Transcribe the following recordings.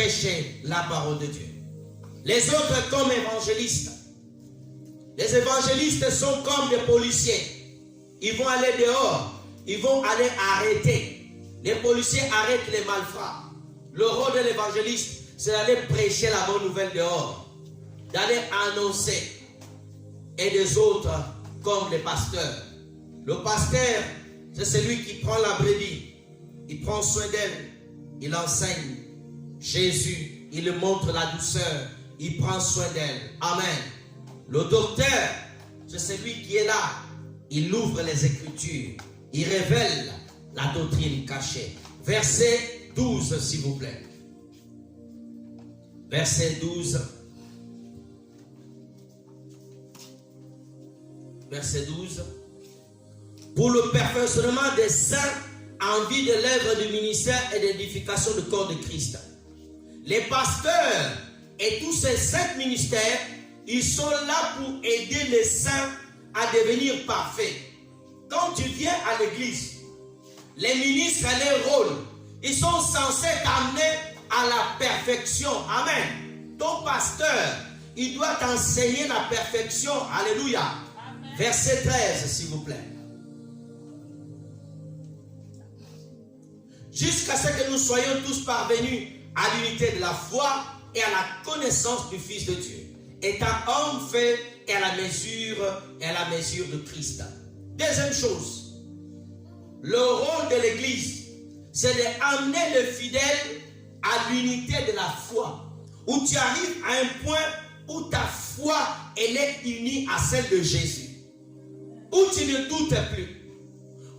prêcher la parole de Dieu. Les autres comme évangélistes. Les évangélistes sont comme des policiers. Ils vont aller dehors. Ils vont aller arrêter. Les policiers arrêtent les malfrats. Le rôle de l'évangéliste, c'est d'aller prêcher la bonne nouvelle dehors. D'aller annoncer. Et des autres comme les pasteurs. Le pasteur, c'est celui qui prend la brebis. Il prend soin d'elle. Il enseigne Jésus. Il lui montre la douceur. Il prend soin d'elle. Amen. Le docteur, c'est celui qui est là. Il ouvre les Écritures. Il révèle la doctrine cachée. Verset 12, s'il vous plaît. Verset 12. Verset 12. Pour le perfectionnement des saints en vue de l'œuvre du ministère et d'édification du corps de Christ. Les pasteurs et tous ces 5 ministères, ils sont là pour aider les saints à devenir parfaits. Quand tu viens à l'église, les ministres et leur rôle, ils sont censés t'amener à la perfection. Amen. Ton pasteur, il doit t'enseigner la perfection. Alléluia. Amen. Verset 13, s'il vous plaît. Jusqu'à ce que nous soyons tous parvenus à l'unité de la foi et à la connaissance du Fils de Dieu, étant homme fait et à la mesure de Christ. Deuxième chose, le rôle de l'Église, c'est d'amener le fidèle à l'unité de la foi, où tu arrives à un point où ta foi, elle est unie à celle de Jésus, où tu ne doutes plus,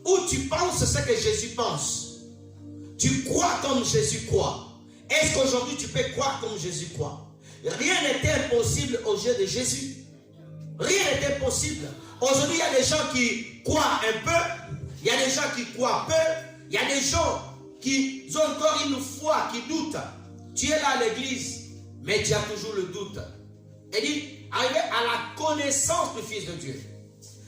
où tu penses ce que Jésus pense, tu crois comme Jésus croit. Est-ce qu'aujourd'hui tu peux croire comme Jésus croit? Rien n'était impossible aux yeux de Jésus. Rien n'était possible. Aujourd'hui, il y a des gens qui croient un peu, il y a des gens qui croient peu, il y a des gens qui ont encore une foi, qui doutent. Tu es là à l'église, mais tu as toujours le doute. Il dit, arriver à la connaissance du Fils de Dieu.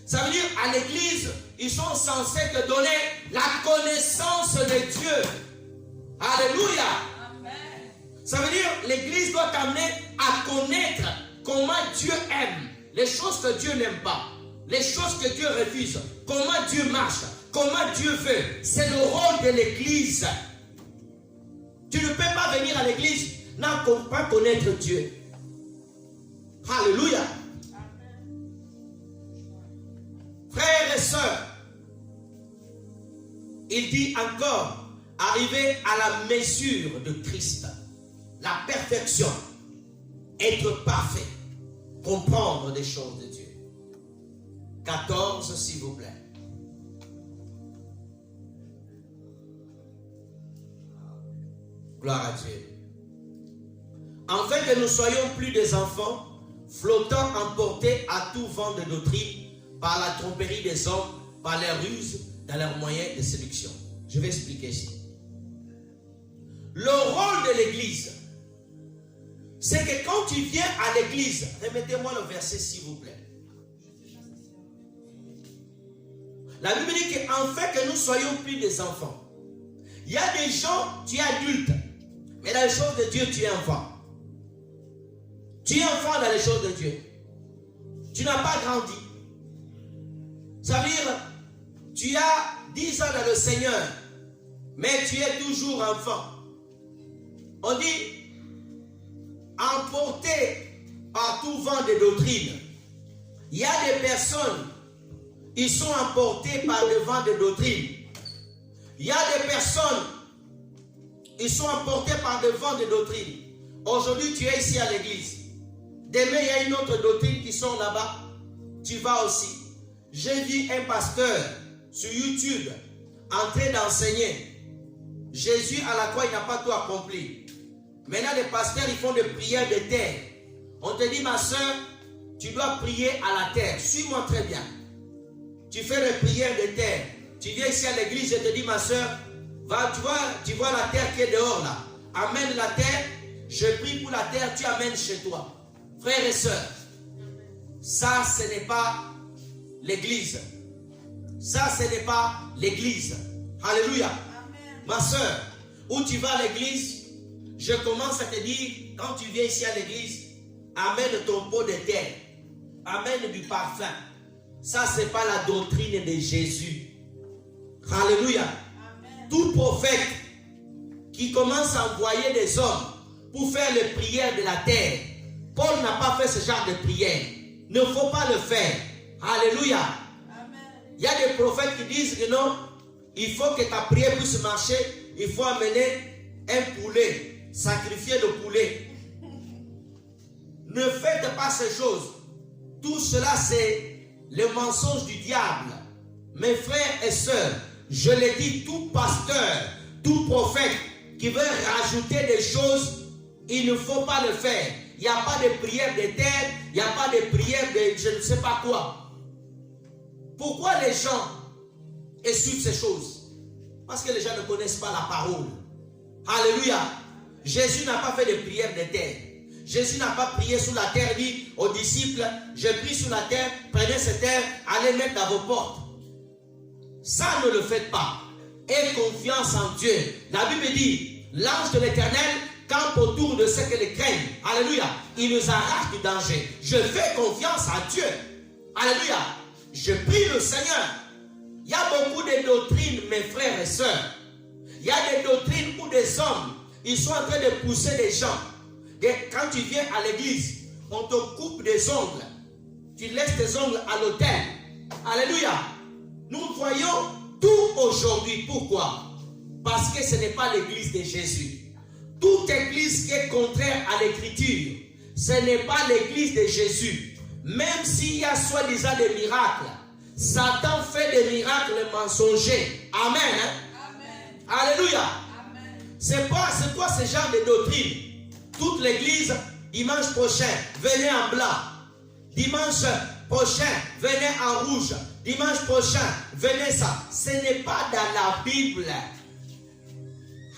Ça veut dire, à l'église, ils sont censés te donner la connaissance de Dieu. Alléluia. Amen. Ça veut dire, l'église doit t'amener à connaître comment Dieu aime, les choses que Dieu n'aime pas, les choses que Dieu refuse, comment Dieu marche, comment Dieu veut. C'est le rôle de l'église. Tu ne peux pas venir à l'église sans pas connaître Dieu. Alléluia. Frères et sœurs, il dit encore, arriver à la mesure de Christ, la perfection, être parfait, comprendre des choses de Dieu. 14, s'il vous plaît. Gloire à Dieu. Afin que nous soyons plus des enfants, flottant emportés à tout vent de doctrine, par la tromperie des hommes, par les ruses, dans leurs moyens de séduction. Je vais expliquer ici. Le rôle de l'église, c'est que quand tu viens à l'église, remettez-moi le verset s'il vous plaît. La Bible dit qu'afin que nous soyons plus des enfants. Il y a des gens, tu es adulte, mais dans les choses de Dieu, tu es enfant. Tu es enfant dans les choses de Dieu. Tu n'as pas grandi. Ça veut dire, tu as 10 ans dans le Seigneur, mais tu es toujours enfant. On dit, emporté par tout vent de doctrine. Il y a des personnes, ils sont emportés par le vent de doctrine. Il y a des personnes, ils sont emportés par le vent de doctrine. Aujourd'hui, tu es ici à l'église. Demain, il y a une autre doctrine qui sort là-bas. Tu vas aussi. J'ai vu un pasteur sur YouTube en train d'enseigner. Jésus à la croix, il n'a pas tout accompli. Maintenant, les pasteurs, ils font des prières de terre. On te dit, ma soeur, tu dois prier à la terre. Suis-moi très bien. Tu fais des prières de terre. Tu viens ici à l'église, je te dis, ma soeur, va, tu vois la terre qui est dehors là. Amène la terre. Je prie pour la terre, tu amènes chez toi. Frères et sœurs, ça, ce n'est pas l'église. Ça, ce n'est pas l'église. Alléluia. Amen. Ma soeur, où tu vas à l'église, je commence à te dire, quand tu viens ici à l'église, amène ton pot de terre, amène du parfum. Ça, ce n'est pas la doctrine de Jésus. Alléluia. Amen. Tout prophète qui commence à envoyer des hommes pour faire les prières de la terre, Paul n'a pas fait ce genre de prière. Il ne faut pas le faire. Alléluia. Amen. Il y a des prophètes qui disent que non, il faut que ta prière puisse marcher, il faut amener un poulet, sacrifier le poulet. Ne faites pas ces choses. Tout cela, c'est le mensonge du diable. Mes frères et sœurs, je le dis, tout pasteur, tout prophète qui veut rajouter des choses, il ne faut pas le faire. Il n'y a pas de prière de terre, il n'y a pas de prière de je ne sais pas quoi. Pourquoi les gens suivent ces choses? Parce que les gens ne connaissent pas la parole. Alléluia. Jésus n'a pas fait de prière de terre. Jésus n'a pas prié sous la terre, dit aux disciples, je prie sous la terre, prenez cette terre, allez mettre dans vos portes. Ça, ne le faites pas. Aie confiance en Dieu. La Bible dit, l'ange de l'Éternel campe autour de ceux qui le craignent. Alléluia. Il nous arrache du danger. Je fais confiance à Dieu. Alléluia. Je prie le Seigneur. Il y a beaucoup de doctrines, mes frères et sœurs. Il y a des doctrines où des hommes, ils sont en train de pousser des gens. Quand tu viens à l'église, on te coupe des ongles. Tu laisses tes ongles à l'autel. Alléluia. Nous voyons tout aujourd'hui. Pourquoi? Parce que ce n'est pas l'église de Jésus. Toute église qui est contraire à l'écriture, ce n'est pas l'église de Jésus. Même s'il y a soi-disant des miracles, Satan fait des miracles mensongers. Amen. Amen. Alléluia. C'est quoi ce genre de doctrine? Toute l'église, dimanche prochain, venez en blanc. Dimanche prochain, venez en rouge. Dimanche prochain, venez ça. Ce n'est pas dans la Bible.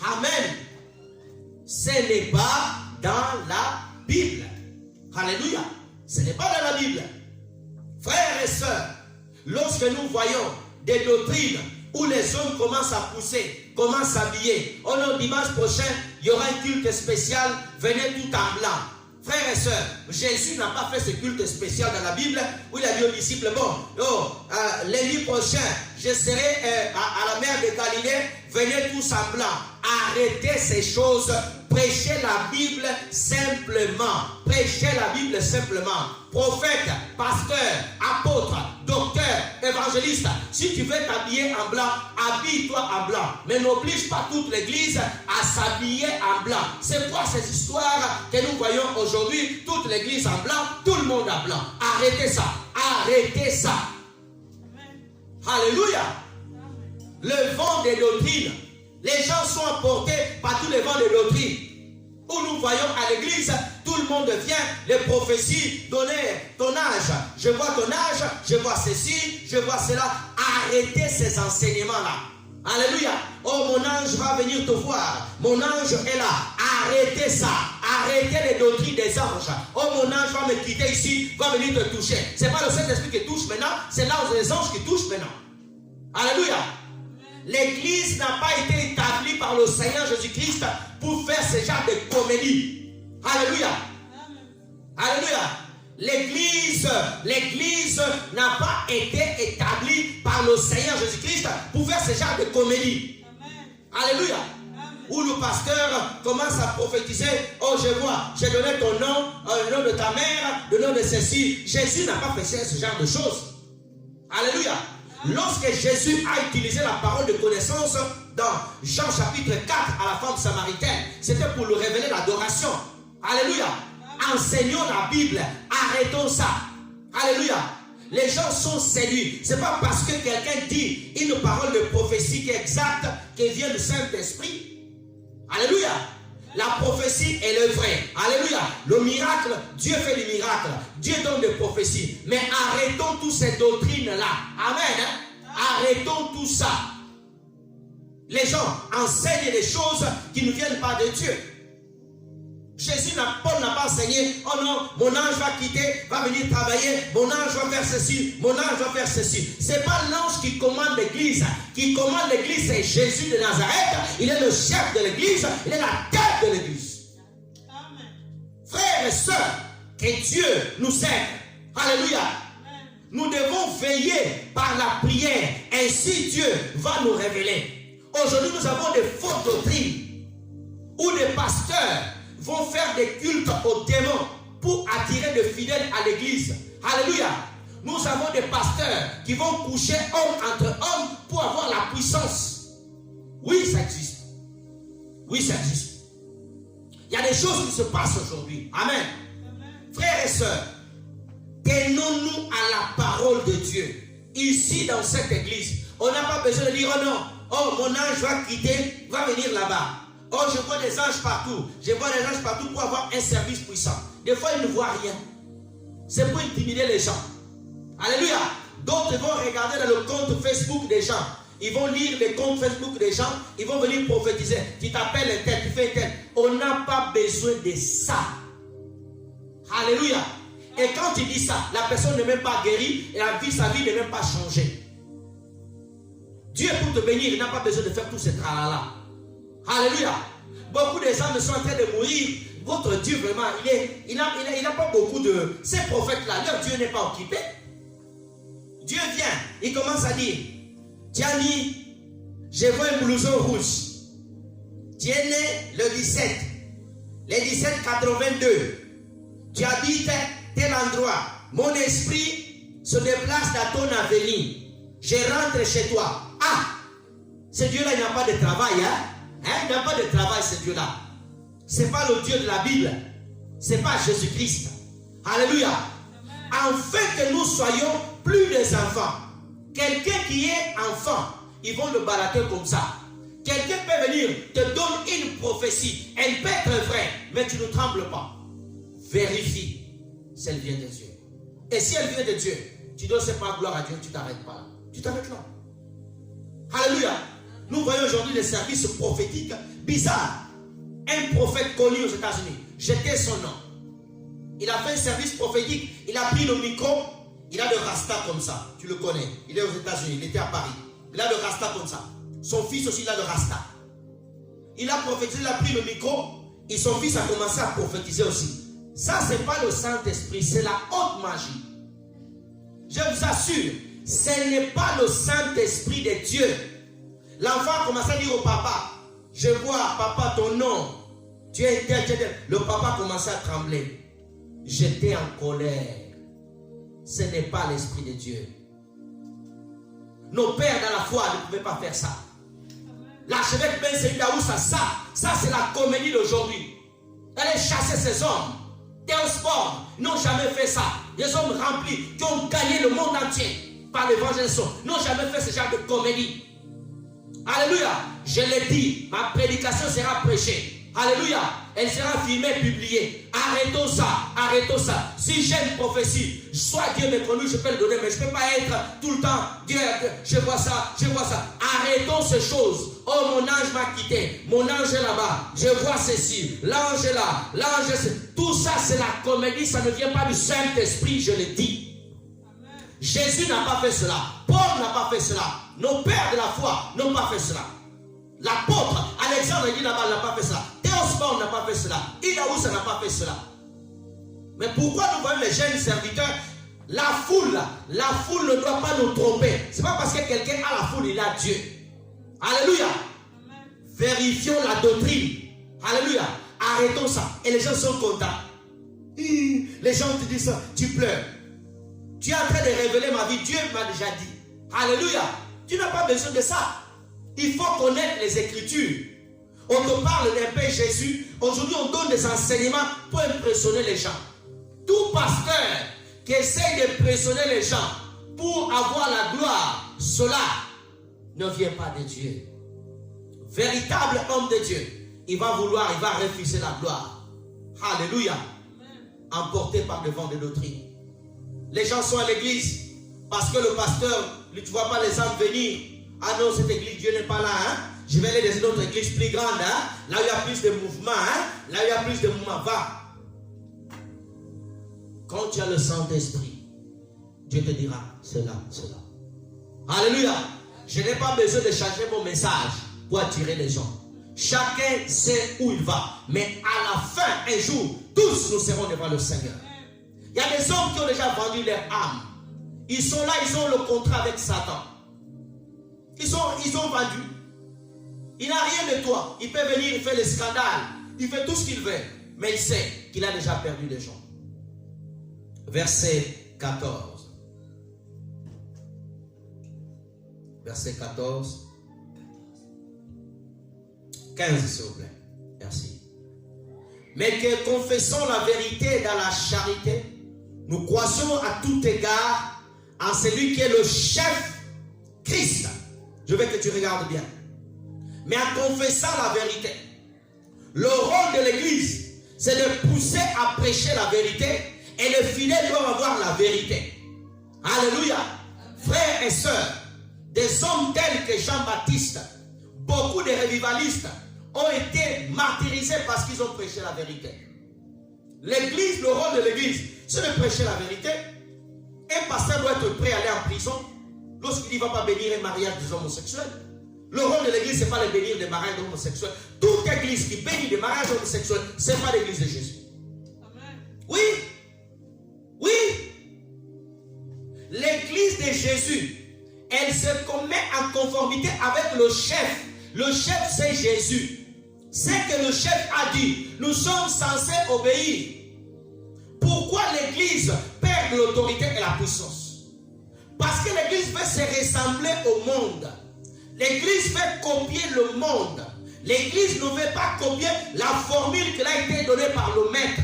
Amen. Ce n'est pas dans la Bible. Alléluia. Ce n'est pas dans la Bible. Frères et sœurs, lorsque nous voyons des doctrines où les hommes commencent à pousser, commencent à s'habiller. Oh non, dimanche prochain, il y aura un culte spécial, venez tout en blanc. Frères et sœurs, Jésus n'a pas fait ce culte spécial dans la Bible où il a dit aux disciples, bon, lundi prochain, je serai à la mer de Galilée, venez tous en blanc. Arrêtez ces choses, prêchez la Bible simplement. Prêchez la Bible simplement. Prophète, pasteur, apôtre, docteur, évangéliste, si tu veux t'habiller en blanc, habille-toi en blanc. Mais n'oblige pas toute l'église à s'habiller en blanc. C'est quoi ces histoires que nous voyons aujourd'hui? Toute l'église en blanc, tout le monde en blanc. Arrêtez ça. Arrêtez ça. Amen. Alléluia. Amen. Le vent des doctrines. Les gens sont emportés par tous les vents de doctrine. Où nous voyons à l'église, tout le monde vient, les prophéties, donner ton âge. Je vois ton âge, je vois ceci, je vois cela. Arrêtez ces enseignements-là. Alléluia. Oh, mon ange va venir te voir. Mon ange est là. Arrêtez ça. Arrêtez les doctrines des anges. Oh, mon ange va me quitter ici, va venir te toucher. Ce n'est pas le Saint-Esprit qui touche maintenant, c'est là où les anges qui touchent maintenant. Alléluia. L'église n'a pas été établie par le Seigneur Jésus-Christ pour faire ce genre de comédie. Alléluia. Alléluia. L'église n'a pas été établie par le Seigneur Jésus-Christ pour faire ce genre de comédie. Alléluia. Où le pasteur commence à prophétiser. Oh, je vois, j'ai donné ton nom, le nom de ta mère, le nom de ceci. Jésus n'a pas fait ce genre de choses. Alléluia. Lorsque Jésus a utilisé la parole de connaissance dans Jean chapitre 4 à la femme samaritaine, c'était pour lui révéler l'adoration. Alléluia. Enseignons la Bible. Arrêtons ça. Alléluia. Les gens sont séduits. Ce n'est pas parce que quelqu'un dit une parole de prophétie qui est exacte qu'elle vient du Saint-Esprit. Alléluia. La prophétie est le vrai. Alléluia. Le miracle, Dieu fait des miracles. Dieu donne des prophéties. Mais arrêtons toutes ces doctrines-là. Amen. Arrêtons tout ça. Les gens enseignent des choses qui ne viennent pas de Dieu. Paul n'a pas enseigné, oh non, mon ange va quitter, va venir travailler, mon ange va faire ceci, mon ange va faire ceci. Ce n'est pas l'ange qui commande l'église. Qui commande l'église, c'est Jésus de Nazareth. Il est le chef de l'église, il est la tête de l'église. sœurs, que Dieu nous aide. Alléluia. Nous devons veiller par la prière. Ainsi Dieu va nous révéler. Aujourd'hui, nous avons des fausses doctrines où des pasteurs vont faire des cultes aux démons pour attirer des fidèles à l'église. Alléluia. Nous avons des pasteurs qui vont coucher homme entre hommes pour avoir la puissance. Oui, ça existe. Oui, ça existe. Il y a des choses qui se passent aujourd'hui. Amen. Frères et sœurs, tenons-nous à la parole de Dieu. Ici, dans cette église, on n'a pas besoin de dire, oh non, oh, mon ange va quitter, va venir là-bas. Oh, je vois des anges partout. Je vois des anges partout pour avoir un service puissant. Des fois, ils ne voient rien. C'est pour intimider les gens. Alléluia. D'autres vont regarder dans le compte Facebook des gens. Ils vont lire les comptes Facebook des gens. Ils vont venir prophétiser. Tu t'appelles un tel, tu fais un tel. On n'a pas besoin de ça. Alléluia. Et quand tu dis ça, la personne n'est même pas guérie et sa vie n'est même pas changée. Dieu pour te bénir, il n'a pas besoin de faire tout ce tralala. Alléluia. Beaucoup de gens sont en train de mourir. Votre Dieu vraiment, il n'a pas beaucoup de... Ces prophètes-là, leur Dieu n'est pas occupé. Dieu vient, il commence à dire, Tiani, je vois un blouson rouge. Tu es né le 17. Le 1782. Tu habites tel endroit. Mon esprit se déplace dans ton avenir. Je rentre chez toi. Ah, ce Dieu-là, il n'a pas de travail. Il n'a pas de travail, ce Dieu-là. Ce n'est pas le Dieu de la Bible. Ce n'est pas Jésus-Christ. Alléluia. Afin que nous soyons plus des enfants. Quelqu'un qui est enfant, ils vont le balader comme ça. Quelqu'un peut venir, te donne une prophétie. Elle peut être vraie, mais tu ne trembles pas. Vérifie si elle vient de Dieu. Et si elle vient de Dieu, tu dois pas gloire à Dieu, tu t'arrêtes pas là. Tu t'arrêtes là. Alléluia. Nous voyons aujourd'hui des services prophétiques bizarres. Un prophète connu aux États-Unis, j'étais son nom. Il a fait un service prophétique, il a pris le micro, il a le rasta comme ça. Tu le connais, il est aux États-Unis, il était à Paris. Il a le rasta comme ça. Son fils aussi, il a le rasta. Il a prophétisé, il a pris le micro, et son fils a commencé à prophétiser aussi. Ça, ce n'est pas le Saint-Esprit, c'est la haute magie. Je vous assure, ce n'est pas le Saint-Esprit de Dieu. L'enfant a commencé à dire au papa, je vois, papa, ton nom, tu es tel, tu es tel. Le papa a commencé à trembler. J'étais en colère. Ce n'est pas l'Esprit de Dieu. Nos pères dans la foi ne pouvaient pas faire ça. L'archevêque Ben Seyd Daoussa, ça c'est la comédie d'aujourd'hui. Aller chasser ces hommes. Théosport, n'ont jamais fait ça. Des hommes remplis qui ont gagné le monde entier par l'évangélisation n'ont jamais fait ce genre de comédie. Alléluia. Je l'ai dit, ma prédication sera prêchée. Alléluia. Elle sera filmée, publiée. Arrêtons ça, arrêtons ça. Si j'ai une prophétie, soit Dieu me conduit, je peux le donner, mais je ne peux pas être tout le temps, Dieu, je vois ça, je vois ça. Arrêtons ces choses. Oh, mon ange m'a quitté, mon ange est là-bas, je vois ceci, l'ange est là, l'ange est là. Tout ça, c'est la comédie, ça ne vient pas du Saint-Esprit, je le dis. Amen. Jésus n'a pas fait cela, Paul n'a pas fait cela, nos pères de la foi n'ont pas fait cela. L'apôtre Alexandre dit là-bas n'a pas fait cela. Théosport n'a pas fait cela. Idaoussa n'a pas fait cela. Mais pourquoi nous voyons les jeunes serviteurs? La foule ne doit pas nous tromper. Ce n'est pas parce que quelqu'un a la foule, il a Dieu. Alléluia. Amen. Vérifions la doctrine. Alléluia. Arrêtons ça. Et les gens sont contents. Les gens te disent ça, tu pleures. Tu es en train de révéler ma vie. Dieu m'a déjà dit. Alléluia. Tu n'as pas besoin de ça. Il faut connaître les Écritures. On te parle d'un Père Jésus. Aujourd'hui, on donne des enseignements pour impressionner les gens. Tout pasteur qui essaye d'impressionner les gens pour avoir la gloire, cela ne vient pas de Dieu. Véritable homme de Dieu, il va refuser la gloire. Alléluia. Emporté par le vent de doctrine. Les gens sont à l'église parce que le pasteur, tu ne vois pas les âmes venir. Ah non, cette église, Dieu n'est pas là. Je vais aller dans une autre église plus grande. Là où il y a plus de mouvements. Là où il y a plus de mouvements. Va. Quand tu as le Saint-Esprit, Dieu te dira cela, cela. Alléluia. Je n'ai pas besoin de changer mon message pour attirer les gens. Chacun sait où il va. Mais à la fin, un jour, tous nous serons devant le Seigneur. Il y a des hommes qui ont déjà vendu leur âme. Ils sont là, ils ont le contrat avec Satan. Ils ont vendu. Il n'a rien de toi. Il peut venir, il fait les scandales. Il fait tout ce qu'il veut. Mais il sait qu'il a déjà perdu des gens. Verset 14. Verset 14. 15, s'il vous plaît. Merci. Mais que confessons la vérité dans la charité, nous croissons à tout égard en celui qui est le chef, Christ. Je veux que tu regardes bien. Mais en confessant la vérité, le rôle de l'Église, c'est de pousser à prêcher la vérité, et les fidèles doivent avoir la vérité. Alléluia. Frères et sœurs, des hommes tels que Jean-Baptiste, beaucoup de revivalistes ont été martyrisés parce qu'ils ont prêché la vérité. L'Église, le rôle de l'Église, c'est de prêcher la vérité. Un pasteur doit être prêt à aller en prison lorsqu'il ne va pas bénir un mariage des homosexuels. Le rôle de l'Église, ce n'est pas de bénir des mariages homosexuels. Toute Église qui bénit des mariages homosexuels, ce n'est pas l'Église de Jésus. Amen. Oui. Oui. L'Église de Jésus, elle se met en conformité avec le chef. Le chef, c'est Jésus. C'est que le chef a dit. Nous sommes censés obéir. Pourquoi l'Église perd l'autorité et la puissance? Parce que l'Église veut se ressembler au monde. L'Église veut copier le monde. L'Église ne veut pas copier la formule qui a été donnée par le Maître.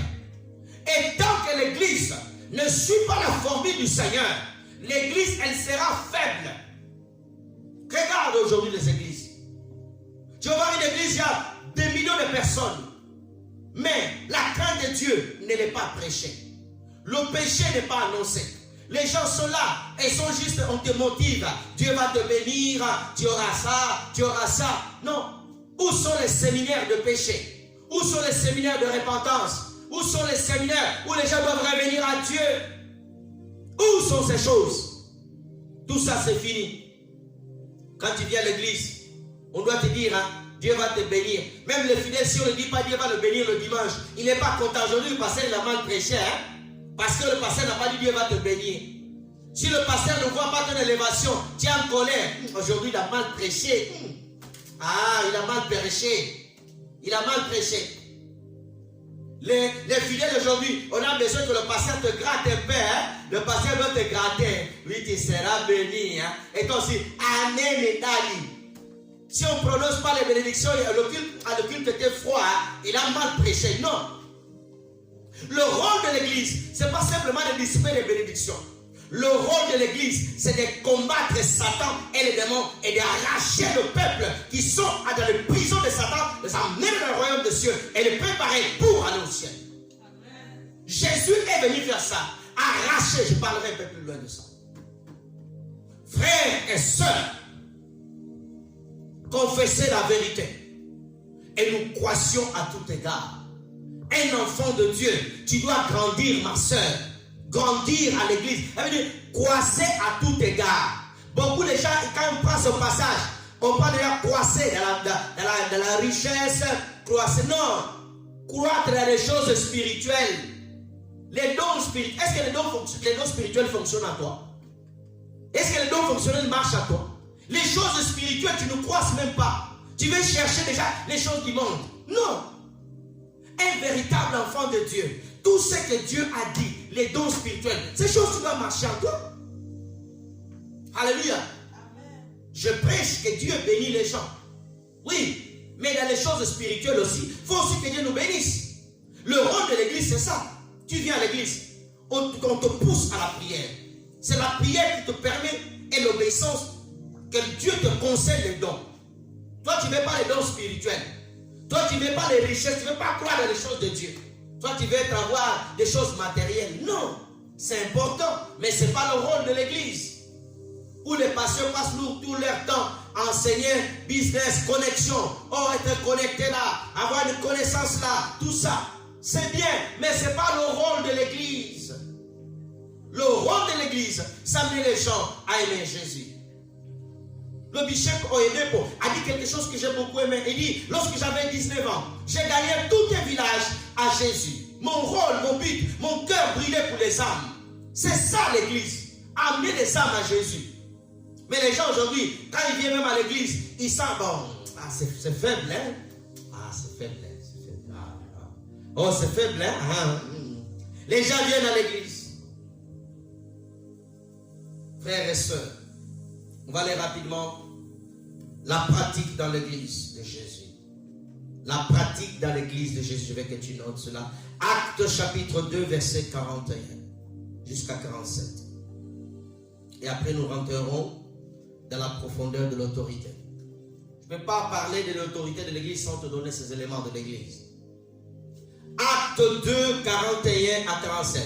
Et tant que l'Église ne suit pas la formule du Seigneur, l'Église, elle sera faible. Regarde aujourd'hui les églises. Tu vas voir une église, il y a des millions de personnes. Mais la crainte de Dieu ne l'est pas prêchée. Le péché n'est pas annoncé. Les gens sont là et sont juste, on te motive. Dieu va te bénir, tu auras ça, tu auras ça. Non. Où sont les séminaires de péché? Où sont les séminaires de repentance? Où sont les séminaires où les gens doivent revenir à Dieu? Où sont ces choses? Tout ça c'est fini. Quand tu viens à l'église, on doit te dire, hein, Dieu va te bénir. Même les fidèles, si on ne dit pas Dieu va le bénir le dimanche, il n'est pas content. Aujourd'hui, le pasteur il a mal prêché. Hein? Parce que le pasteur n'a pas dit Dieu va te bénir. Si le pasteur ne voit pas ton élévation, tu es en colère. Aujourd'hui, il a mal prêché. Ah, il a mal prêché. Il a mal prêché. Les fidèles aujourd'hui, on a besoin que le pasteur te gratte un peu. Hein? Le pasteur doit te gratter. Oui, tu seras béni. Hein? Et toi aussi, Amen et Dali. Si on ne prononce pas les bénédictions, le culte était froid, hein? Il a mal prêché. Non. Le rôle de l'église, ce n'est pas simplement de distribuer les bénédictions. Le rôle de l'église, c'est de combattre Satan et les démons et d'arracher le peuple qui sont dans les prisons de Satan, les emmener dans le royaume des cieux et les préparer pour aller au ciel. Amen. Jésus est venu faire ça. Arracher, je parlerai un peu plus loin de ça. Frères et sœurs, confessez la vérité et nous croissions à tout égard. Un enfant de Dieu, tu dois grandir, ma soeur. Grandir à l'église. Ça veut dire croisser à tout égard. Beaucoup de gens, quand on prend ce passage, on parle de croisser dans la richesse, croisser. Non. Croître dans les choses spirituelles. Les dons spirituels. Est-ce que les dons spirituels fonctionnent à toi? Est-ce que les dons fonctionnels marchent à toi? Les choses spirituelles, tu ne croises même pas. Tu veux chercher déjà les choses du monde. Non. Un véritable enfant de Dieu, tout ce que Dieu a dit, les dons spirituels, ces choses doivent marcher en toi. Alléluia. Amen. Je prêche que Dieu bénit les gens. Oui, mais dans les choses spirituelles aussi, il faut aussi que Dieu nous bénisse. Le rôle de l'église, c'est ça. Tu viens à l'église, on te pousse à la prière. C'est la prière qui te permet et l'obéissance que Dieu te conseille les dons. Toi, tu ne veux pas les dons spirituels. Toi, tu ne veux pas les richesses, tu ne veux pas croire dans les choses de Dieu. Toi, tu veux avoir des choses matérielles. Non, c'est important, mais ce n'est pas le rôle de l'église. Où les pasteurs passent tout leur temps à enseigner business, connexion. Oh, être connecté là, avoir une connaissance là, tout ça. C'est bien, mais ce n'est pas le rôle de l'église. Le rôle de l'église, c'est amener les gens à aimer Jésus. Le bishop Oyedepo a dit quelque chose que j'ai beaucoup aimé. Il dit, lorsque j'avais 19 ans, j'ai gagné tout un village à Jésus. Mon rôle, mon but, mon cœur brûlait pour les âmes. C'est ça l'église. Amener les âmes à Jésus. Mais les gens aujourd'hui, quand ils viennent même à l'église, ils sentent, bon, c'est faible, hein? C'est faible, hein? C'est faible. Oh, c'est faible, hein? Les gens viennent à l'église. Frères et sœurs, on va aller rapidement. La pratique dans l'église de Jésus. La pratique dans l'église de Jésus. Je veux que tu notes cela. Actes chapitre 2, verset 41 jusqu'à 47. Et après nous rentrerons dans la profondeur de l'autorité. Je ne peux pas parler de l'autorité de l'église sans te donner ces éléments de l'église. Actes 2, 41 à 47.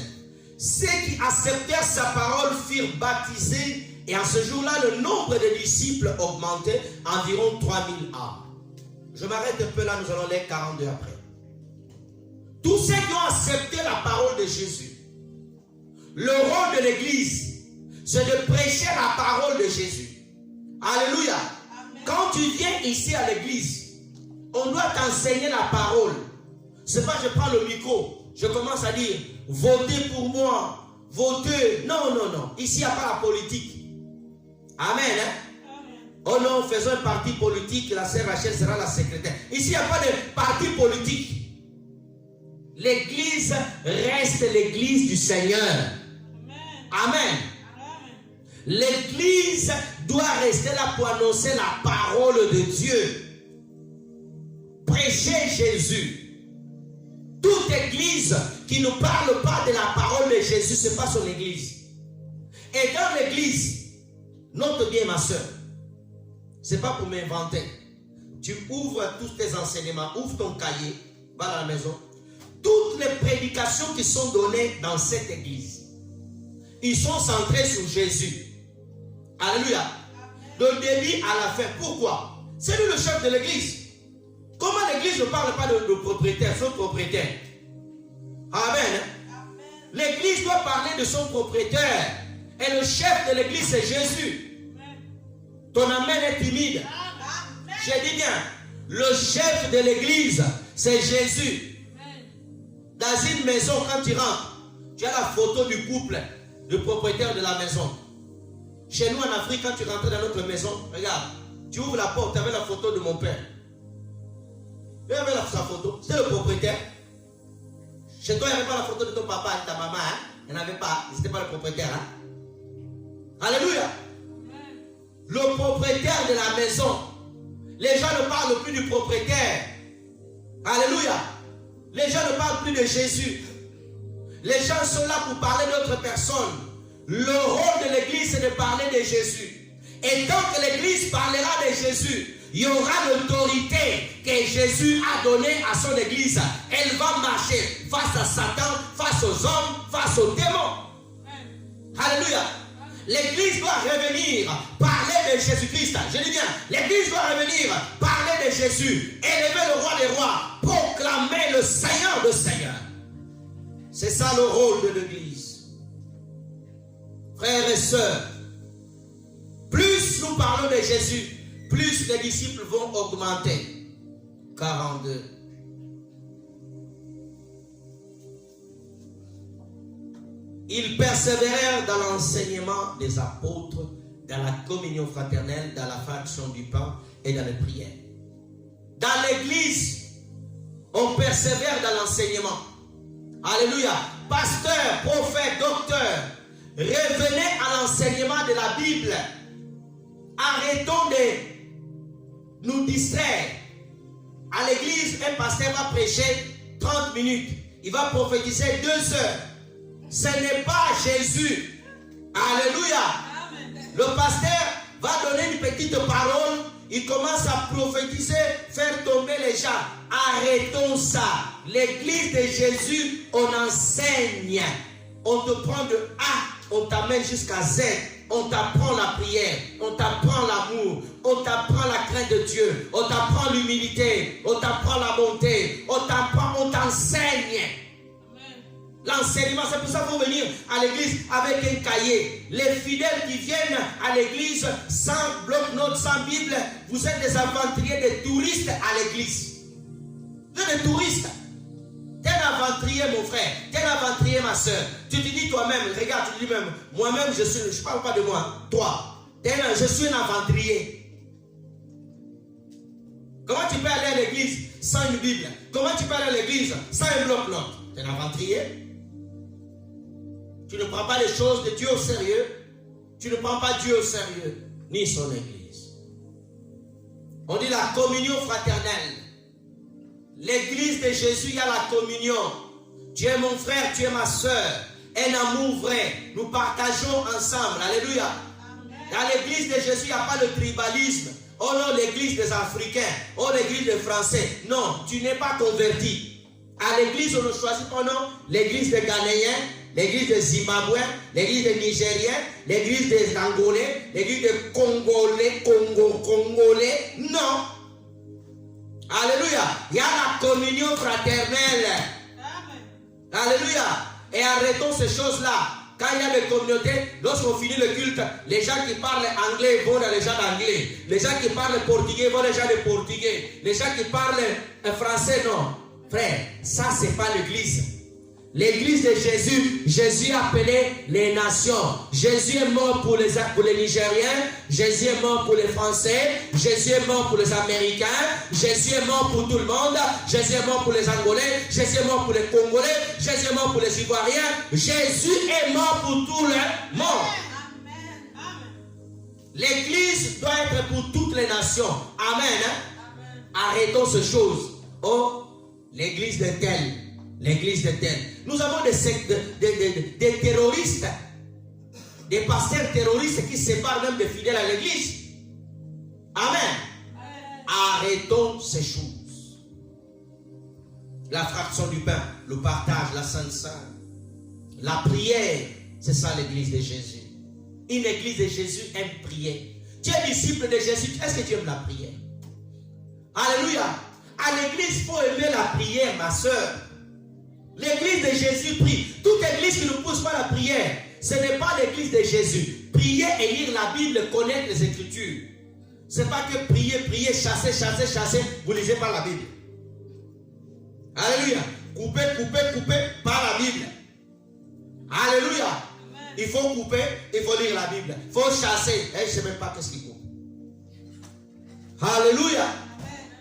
Ceux qui acceptèrent sa parole furent baptisés, et en ce jour-là, le nombre de disciples augmentait environ 3000 âmes. Je m'arrête un peu là, nous allons lire 42 après. Tous ceux qui ont accepté la parole de Jésus, le rôle de l'église, c'est de prêcher la parole de Jésus. Alléluia. Amen. Quand tu viens ici à l'église, on doit t'enseigner la parole. C'est pas je prends le micro, je commence à dire, votez pour moi, votez. Non, non, non. Ici, il n'y a pas la politique. Amen. Hein? Amen. Oh non, faisons un parti politique, la sœur Rachel sera la secrétaire. Ici, il n'y a pas de parti politique. L'église reste l'église du Seigneur. Amen. Amen. L'église doit rester là pour annoncer la parole de Dieu. Prêcher Jésus. Toute église qui ne parle pas de la parole de Jésus, ce n'est pas son église. Et dans l'église, note bien ma soeur, ce n'est pas pour m'inventer. Tu ouvres tous tes enseignements, ouvre ton cahier, va à la maison. Toutes les prédications qui sont données dans cette église, ils sont centrés sur Jésus. Alléluia. De début à la fin. Pourquoi? C'est lui le chef de l'église. Comment l'église ne parle pas de propriétaire, son propriétaire? Amen. L'église doit parler de son propriétaire. Et le chef de l'église, c'est Jésus. Ton amen est timide. J'ai dit bien, le chef de l'église, c'est Jésus. Dans une maison, quand tu rentres, tu as la photo du couple, du propriétaire de la maison. Chez nous en Afrique, quand tu rentres dans notre maison, regarde, tu ouvres la porte, tu avais la photo de mon père. Tu avais sa photo, c'est le propriétaire. Chez toi, il n'y avait pas la photo de ton papa et de ta maman. Hein? Il n'y en avait pas, ils n'étaient pas le propriétaire. Hein? Alléluia. Le propriétaire de la maison. Les gens ne parlent plus du propriétaire. Alléluia. Les gens ne parlent plus de Jésus. Les gens sont là pour parler d'autres personnes. Le rôle de l'église, c'est de parler de Jésus. Et tant que l'église parlera de Jésus, il y aura l'autorité que Jésus a donnée à son église. Elle va marcher face à Satan, face aux hommes, face aux démons. Alléluia. L'église doit revenir parler de Jésus-Christ. Je dis bien, l'église doit revenir parler de Jésus, élever le roi des rois, proclamer le Seigneur de Seigneurs. C'est ça le rôle de l'église. Frères et sœurs, plus nous parlons de Jésus, plus les disciples vont augmenter. 42. Ils persévérèrent dans l'enseignement des apôtres, dans la communion fraternelle, dans la fraction du pain et dans les prières. Dans l'église, on persévère dans l'enseignement. Alléluia. Pasteur, prophète, docteur, revenez à l'enseignement de la Bible. Arrêtons de nous distraire. À l'église, un pasteur va prêcher 30 minutes. Il va prophétiser 2 heures. Ce n'est pas Jésus. Alléluia. Amen. Le pasteur va donner une petite parole. Il commence à prophétiser, faire tomber les gens. Arrêtons ça. L'église de Jésus, on enseigne. On te prend de A, on t'amène jusqu'à Z. On t'apprend la prière, on t'apprend l'amour, on t'apprend la crainte de Dieu, on t'apprend l'humilité, on t'apprend la bonté, on t'apprend, on t'enseigne. L'enseignement, c'est pour ça qu'il faut venir à l'église avec un cahier. Les fidèles qui viennent à l'église sans bloc-notes, sans Bible, vous êtes des aventuriers, des touristes à l'église. Vous êtes des touristes. Tu es aventurier, mon frère. Tu es un aventurier, ma soeur. Tu te dis toi-même, regarde, tu te dis même, moi-même, je ne parle pas de moi. Toi, je suis un aventurier. Comment tu peux aller à l'église sans une Bible? Comment tu peux aller à l'église sans un bloc-notes? Tu es un aventurier. Tu ne prends pas les choses de Dieu au sérieux. Tu ne prends pas Dieu au sérieux, ni son église. On dit la communion fraternelle. L'église de Jésus, il y a la communion. Tu es mon frère, tu es ma soeur. Un amour vrai. Nous partageons ensemble. Alléluia. Dans l'église de Jésus, il n'y a pas de tribalisme. Oh non, l'église des Africains. Oh, l'église des Français. Non, tu n'es pas converti. À l'église, on ne choisit pas, non, l'église des Ghanéens, l'église des Zimbabwéens, l'église des Nigériens, l'église des Angolais, l'église des Congolais, Congolais. Non. Alléluia. Il y a la communion fraternelle. Amen. Alléluia. Et arrêtons ces choses-là. Quand il y a des communautés, lorsqu'on finit le culte, les gens qui parlent anglais vont dans les gens d'anglais. Les gens qui parlent portugais vont dans les gens de portugais. Les gens qui parlent français, non. Frère, ça c'est pas l'église. L'église de Jésus, Jésus a appelé les nations. Jésus est mort pour les Nigériens. Jésus est mort pour les Français. Jésus est mort pour les Américains. Jésus est mort pour tout le monde. Jésus est mort pour les Angolais. Jésus est mort pour les Congolais. Jésus est mort pour les Ivoiriens. Jésus est mort pour tout le monde. L'église doit être pour toutes les nations. Amen. Amen. Arrêtons ces choses. Oh, l'église de tel. L'église de tel. Nous avons des sectes, des terroristes, des pasteurs terroristes qui séparent même des fidèles à l'église. Amen. Arrêtons ces choses. La fraction du pain, le partage, la Sainte Seine, la prière, c'est ça l'église de Jésus. Une église de Jésus aime prier. Tu es disciple de Jésus, est-ce que tu aimes la prière? Alléluia. À l'église, il faut aimer la prière, ma soeur. L'église de Jésus prie. Toute église qui ne pousse pas la prière, ce n'est pas l'église de Jésus. Prier et lire la Bible, connaître les Écritures. Ce n'est pas que prier, prier, chasser, chasser, chasser. Vous ne lisez pas la Bible. Alléluia. Couper, couper, couper par la Bible. Alléluia. Amen. Il faut couper, il faut lire la Bible. Il faut chasser. Et je ne sais même pas qu'est-ce qu'il coupe. Alléluia. Amen.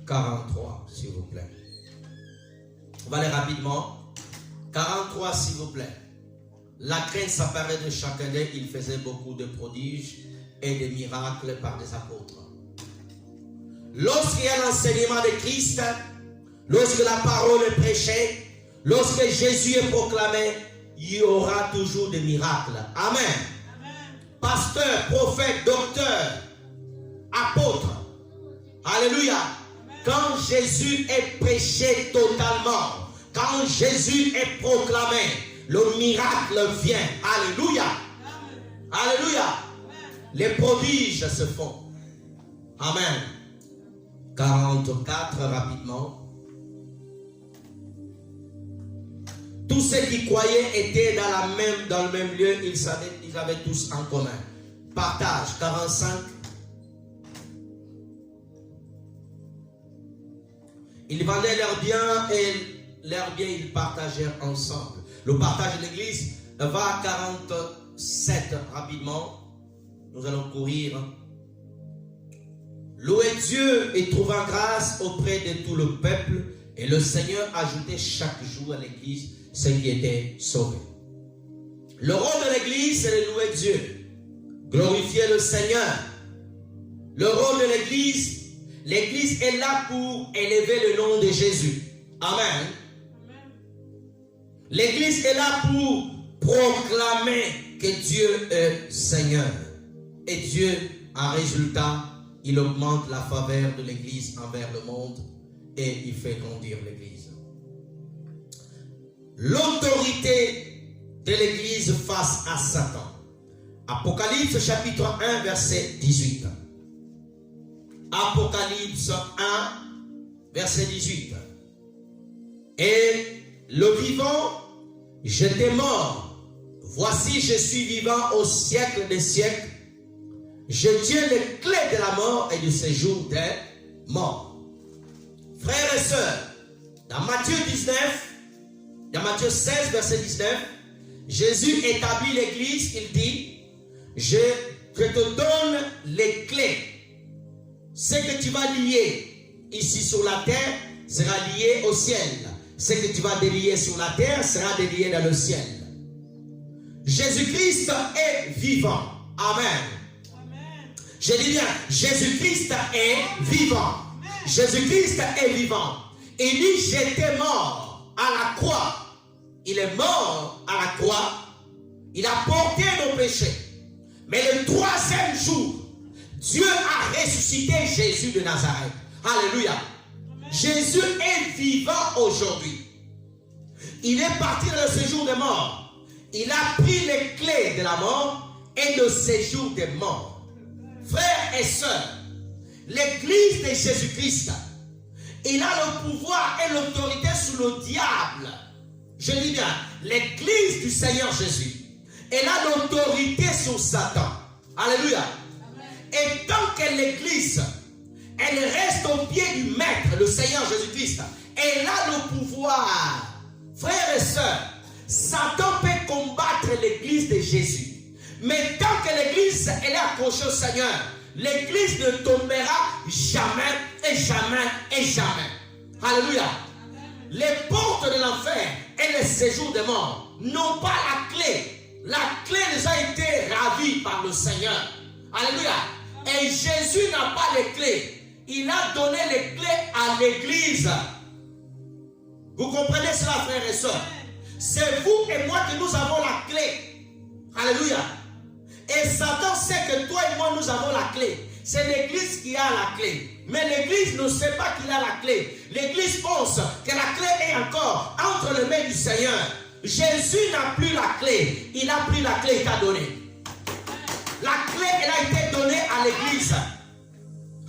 43, s'il vous plaît. On va aller rapidement. 43, s'il vous plaît. La crainte s'apparaît de chacun d'eux. Il faisait beaucoup de prodiges et de miracles par des apôtres. Lorsqu'il y a l'enseignement de Christ, lorsque la parole est prêchée, lorsque Jésus est proclamé, il y aura toujours des miracles. Amen. Amen. Pasteur, prophète, docteur, apôtre. Alléluia. Quand Jésus est prêché totalement, quand Jésus est proclamé, le miracle vient. Alléluia. Amen. Alléluia. Amen. Les prodiges se font. Amen. 44 rapidement. Tous ceux qui croyaient étaient dans le même lieu, ils avaient tous en commun. Partage. 45. Ils vendaient leurs biens et leurs biens ils partagèrent ensemble. Le partage de l'église va à 47 rapidement. Nous allons courir. Louez Dieu et trouvant grâce auprès de tout le peuple. Et le Seigneur ajoutait chaque jour à l'église ceux qui étaient sauvés. Le rôle de l'église, c'est de louer Dieu. Glorifier le Seigneur. Le rôle de l'église, l'église est là pour élever le nom de Jésus. Amen. L'église est là pour proclamer que Dieu est Seigneur. Et Dieu, en résultat, il augmente la faveur de l'église envers le monde et il fait grandir l'église. L'autorité de l'église face à Satan. Apocalypse chapitre 1 verset 18. Apocalypse 1 verset 18. Et le vivant, j'étais mort. Voici, je suis vivant au siècle des siècles. Je tiens les clés de la mort et du séjour des morts. Frères et sœurs, Dans Matthieu 16, verset 19, Jésus établit l'église, il dit, je te donne les clés. Ce que tu vas lier ici sur la terre sera lié au ciel. Ce que tu vas délier sur la terre sera délié dans le ciel. Jésus-Christ est vivant. Amen. Amen. Je dis bien, Jésus-Christ est vivant. Jésus-Christ est vivant. Il dit, j'étais mort à la croix. Il est mort à la croix. Il a porté nos péchés. Mais le troisième jour, Dieu a ressuscité Jésus de Nazareth. Alléluia. Amen. Jésus est vivant aujourd'hui. Il est parti dans le séjour des morts. Il a pris les clés de la mort et le séjour des morts. Frères et sœurs, l'église de Jésus-Christ, il a le pouvoir et l'autorité sur le diable. Je dis bien, l'église du Seigneur Jésus, elle a l'autorité sur Satan. Alléluia. Et tant que l'église, elle reste au pied du maître, le Seigneur Jésus-Christ, elle a le pouvoir. Frères et sœurs, Satan peut combattre l'église de Jésus. Mais tant que l'église elle est accrochée au Seigneur, l'église ne tombera jamais et jamais et jamais. Alléluia. Les portes de l'enfer et les séjours des morts n'ont pas la clé. La clé les a été ravie par le Seigneur. Alléluia. Et Jésus n'a pas les clés. Il a donné les clés à l'église. Vous comprenez cela, frères et sœurs? C'est vous et moi que nous avons la clé. Alléluia. Et Satan sait que toi et moi nous avons la clé. C'est l'église qui a la clé. Mais l'église ne sait pas qu'il a la clé. L'église pense que la clé est encore entre les mains du Seigneur. Jésus n'a plus la clé. Il a pris la clé et t'a donné. La clé, elle a été donnée à l'église.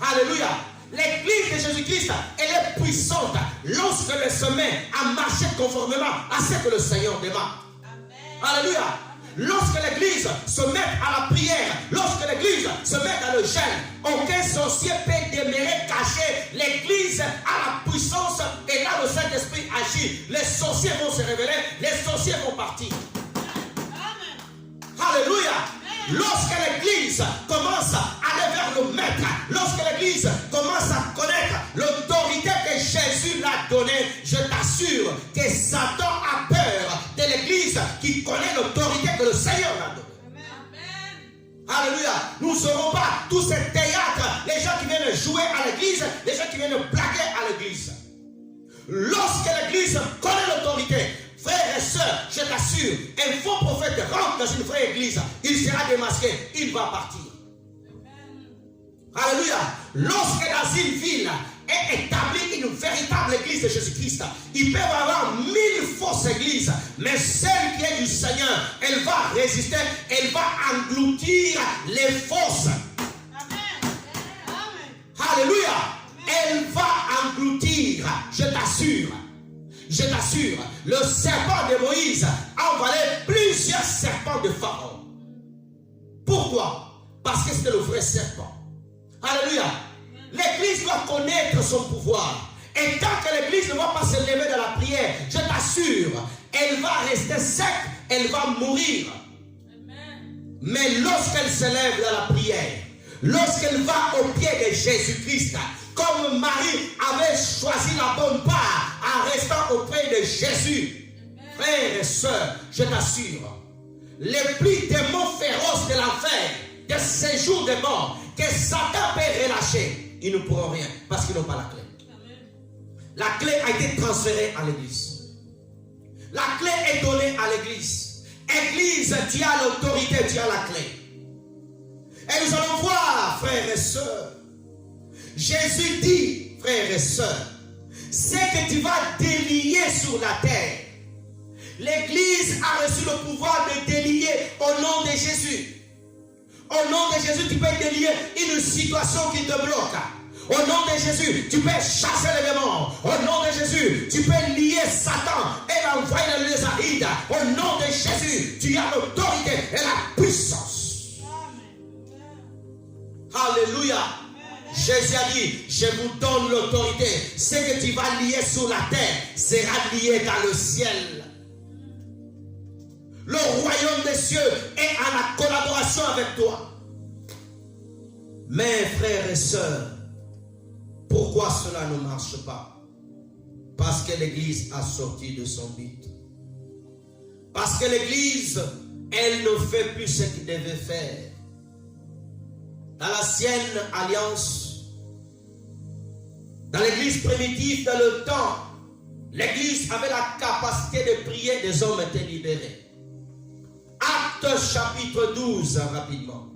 Alléluia. L'église de Jésus-Christ, elle est puissante lorsqu'elle se met à marcher conformément à ce que le Seigneur demande. Alléluia. Lorsque l'église se met à la prière, lorsque l'église se met dans le jeûne, aucun sorcier peut demeurer caché. L'église a la puissance et là le Saint-Esprit agit. Les sorciers vont se révéler, les sorciers vont partir. Alléluia. Lorsque l'église commence à aller vers le maître, lorsque l'église commence à connaître l'autorité que Jésus l'a donnée, je t'assure que Satan a peur de l'église qui connaît l'autorité que le Seigneur l'a donnée. Alléluia. Nous ne serons pas tous ces théâtres, les gens qui viennent jouer à l'église, les gens qui viennent blaguer à l'église. Lorsque l'église connaît l'autorité, frères et sœurs, je t'assure, un faux prophète rentre dans une vraie église, il sera démasqué, il va partir. Alléluia. Lorsque dans une ville est établie une véritable église de Jésus-Christ, il peut y avoir 1000 fausses églises, mais celle qui est du Seigneur, elle va résister, elle va engloutir les fausses. Alléluia. Elle va engloutir, je t'assure. Je t'assure, le serpent de Moïse a envolé plusieurs serpents de Pharaon. Pourquoi? Parce que c'était le vrai serpent. Alléluia. L'église doit connaître son pouvoir. Et tant que l'église ne va pas se lever dans la prière, je t'assure, elle va rester sec, elle va mourir. Mais lorsqu'elle se lève dans la prière, lorsqu'elle va au pied de Jésus-Christ, comme Marie avait choisi la bonne part en restant auprès de Jésus, frères et sœurs, je t'assure, les plus démons féroces de l'enfer, de ces jours de mort, que Satan peut relâcher, ils ne pourront rien parce qu'ils n'ont pas la clé. La clé a été transférée à l'église. La clé est donnée à l'église. Église, tu as l'autorité, tu as la clé. Et nous allons voir, frères et sœurs, Jésus dit, frères et sœurs, c'est que tu vas délier sur la terre. L'église a reçu le pouvoir de délier au nom de Jésus. Au nom de Jésus, tu peux délier une situation qui te bloque. Au nom de Jésus, tu peux chasser les démons. Au nom de Jésus, tu peux lier Satan et l'envoyer dans les arides. Au nom de Jésus, tu as l'autorité et la puissance. Alléluia. Jésus a dit, je vous donne l'autorité. Ce que tu vas lier sur la terre sera lié dans le ciel. Le royaume des cieux est en la collaboration avec toi. Mes frères et sœurs, pourquoi cela ne marche pas? Parce que l'Église a sorti de son but. Parce que l'Église, elle ne fait plus ce qu'il devait faire. Dans l'ancienne alliance, dans l'Église primitive, dans le temps, l'Église avait la capacité de prier, des hommes étaient libérés. Acte chapitre 12, rapidement.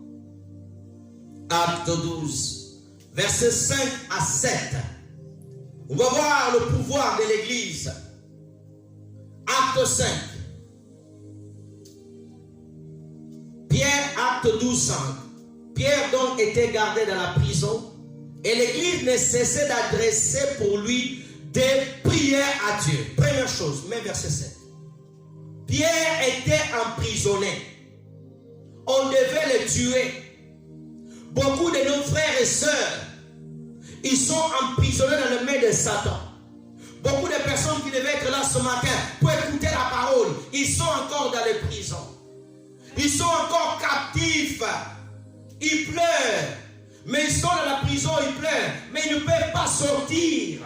Acte 12, versets 5 à 7. On va voir le pouvoir de l'Église. Acte 5. Pierre, acte 12, 5. Pierre donc était gardé dans la prison et l'Église ne cessait d'adresser pour lui des prières à Dieu. Première chose, même verset 7. Pierre était emprisonné. On devait le tuer. Beaucoup de nos frères et sœurs, ils sont emprisonnés dans le main de Satan. Beaucoup de personnes qui devaient être là ce matin pour écouter la parole, ils sont encore dans les prisons. Ils sont encore captifs. Ils pleurent. Mais ils sont dans la prison, ils pleurent. Mais ils ne peuvent pas sortir.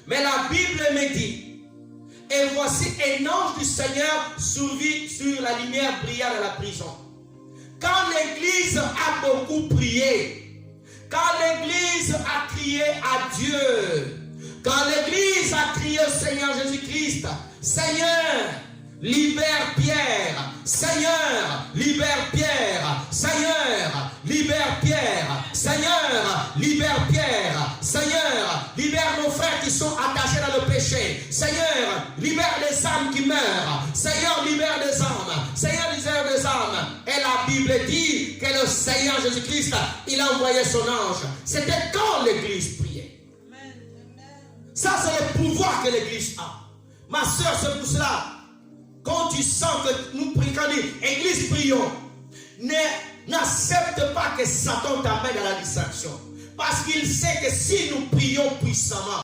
Mais la Bible me dit, et voici un ange du Seigneur survit sur la lumière brillant dans la prison. Quand l'Église a beaucoup prié, quand l'Église a crié à Dieu, quand l'Église a crié au Seigneur Jésus-Christ, Seigneur, libère Pierre, Seigneur, libère Pierre, Seigneur, libère Pierre, Seigneur, libère Pierre, Seigneur, libère nos frères qui sont attachés dans le péché, Seigneur, libère les âmes qui meurent, Seigneur, libère les âmes, Seigneur, libère les âmes. Et la Bible dit que le Seigneur Jésus-Christ, il a envoyé son ange. C'était quand l'Église priait. Ça, c'est le pouvoir que l'Église a. Ma soeur, c'est pour cela. Quand tu sens que nous prions, quand on dit Église prions, n'accepte pas que Satan t'amène à la distraction. Parce qu'il sait que si nous prions puissamment,